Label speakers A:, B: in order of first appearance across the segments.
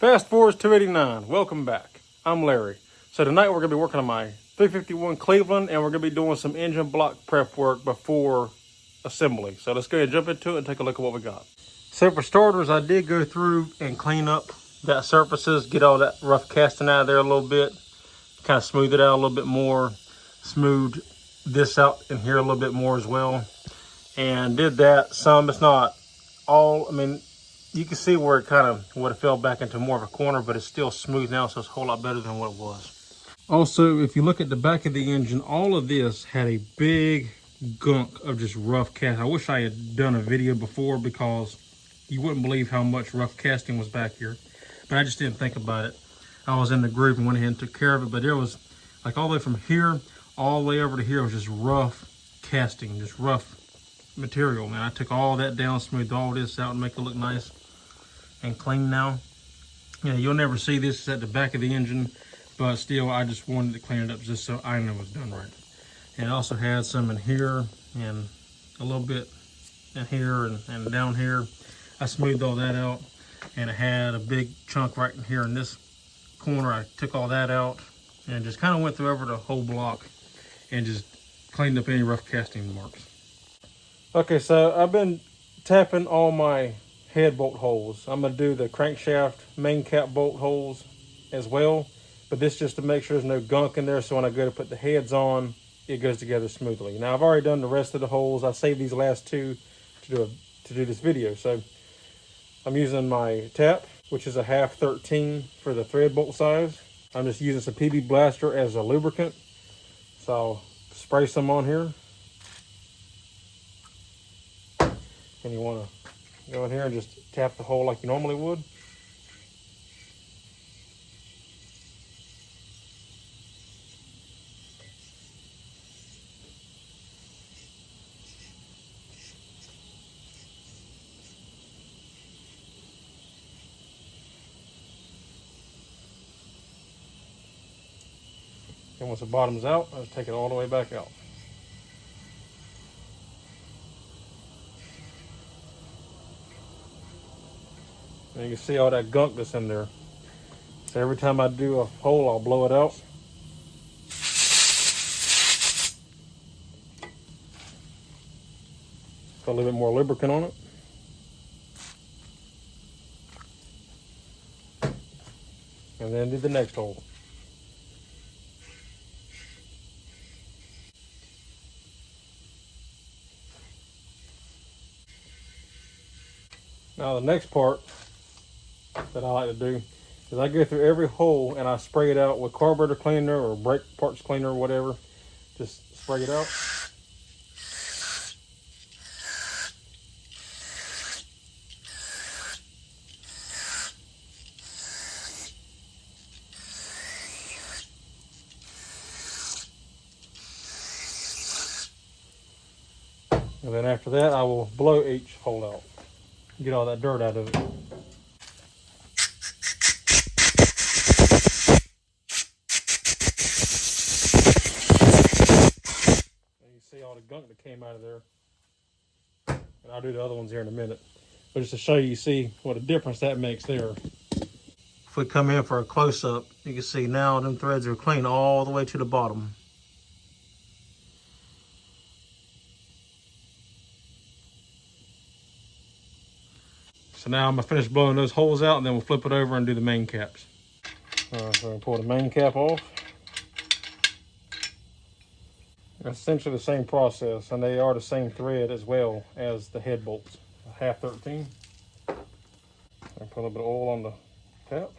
A: Fast Forward 289, welcome back. I'm Larry. So tonight we're going to be working on my 351 Cleveland, and we're going to be doing some engine block prep work before assembly. So let's go ahead and jump into it and take a look at what we got. So for starters, I did go through and clean up that surfaces, get all that rough casting out of there a little bit, kind of smooth it out a little bit more, smooth this out in here a little bit more as well, and did that some. It's not all, I mean, you can see where it kind of would have fell back into more of a corner, but it's still smooth now, so it's a whole lot better than what it was. Also, if you look at the back of the engine, all of this had a big gunk of just rough cast. I wish I had done a video before, because you wouldn't believe how much rough casting was back here, but I just didn't think about it. I was in the group and went ahead and took care of it, but there was like all the way from here all the way over to here was just rough casting, just rough material, man. I took all that down, smoothed all this out and make it look nice and clean now. Yeah, you'll never see this at the back of the engine, but still I just wanted to clean it up just so I know it was done right. And it also had some in here and a little bit in here and down here. I smoothed all that out, and it had a big chunk right in here in this corner. I took all that out and just kind of went through over the whole block and just cleaned up any rough casting marks. Okay, so I've been tapping all my head bolt holes. I'm going to do the crankshaft main cap bolt holes as well, but this just to make sure there's no gunk in there, so when I go to put the heads on, it goes together smoothly. Now I've already done the rest of the holes. I saved these last two to do this video. So I'm using my tap, which is a half 13 for the thread bolt size. I'm just using some PB Blaster as a lubricant. So I'll spray some on here. And you want to go in here and just tap the hole like you normally would. And once the bottom's out, I'll take it all the way back out. And you can see all that gunk that's in there. So every time I do a hole, I'll blow it out. Put a little bit more lubricant on it. And then do the next hole. Now the next part that I like to do is I go through every hole and I spray it out with carburetor cleaner or brake parts cleaner or whatever. Just spray it out. And then after that, I will blow each hole out. Get all that dirt out of it. And you see all the gunk that came out of there. And I'll do the other ones here in a minute. But just to show you, see what a difference that makes there. If we come in for a close-up, you can see now them threads are clean all the way to the bottom. So now I'm going to finish blowing those holes out, and then we'll flip it over and do the main caps. So I'm going to pull the main cap off. It's essentially the same process, and they are the same thread as well as the head bolts. Half 13. I put a little bit of oil on the tap.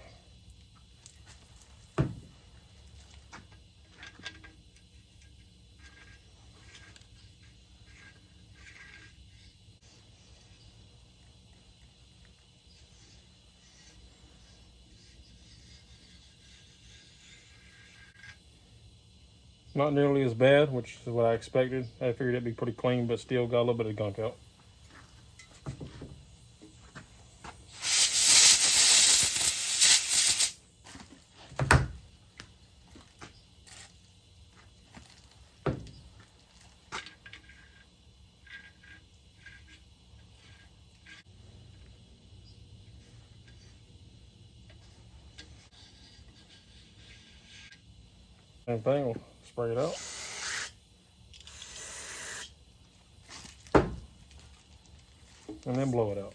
A: Not nearly as bad, which is what I expected. I figured it'd be pretty clean, but still got a little bit of gunk out. Same thing, we'll spray it out. And then blow it out.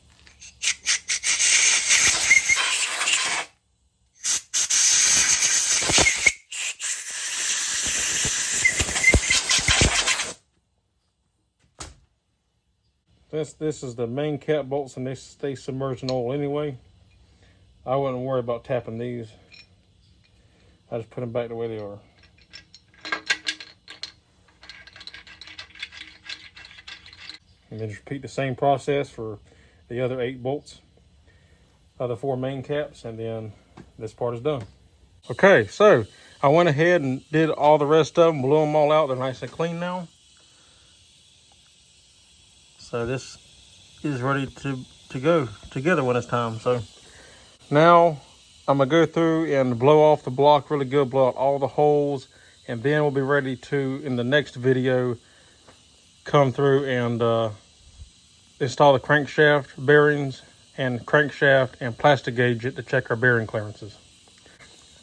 A: This is the main cap bolts, and they stay submerged in oil anyway. I wouldn't worry about tapping these. I just put them back the way they are. And then just repeat the same process for the other 8 bolts of the 4 main caps, and then this part is done. Okay, so I went ahead and did all the rest of them, blew them all out. They're nice and clean now. So this is ready to go together when it's time. So now I'm gonna go through and blow off the block really good, blow out all the holes, and then we'll be ready to, in the next video, come through and install the crankshaft bearings and crankshaft and plastic gauge it to check our bearing clearances.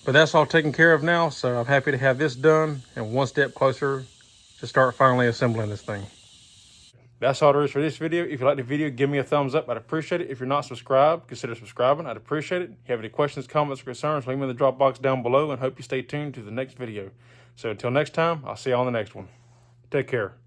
A: But that's all taken care of now, so I'm happy to have this done and one step closer to start finally assembling this thing. That's all there is for this video. If you like the video, give me a thumbs up. I'd appreciate it. If you're not subscribed, consider subscribing. I'd appreciate it. If you have any questions, comments, or concerns, leave them in the drop box down below, and hope you stay tuned to the next video. So until next time, I'll see you on the next one. Take care.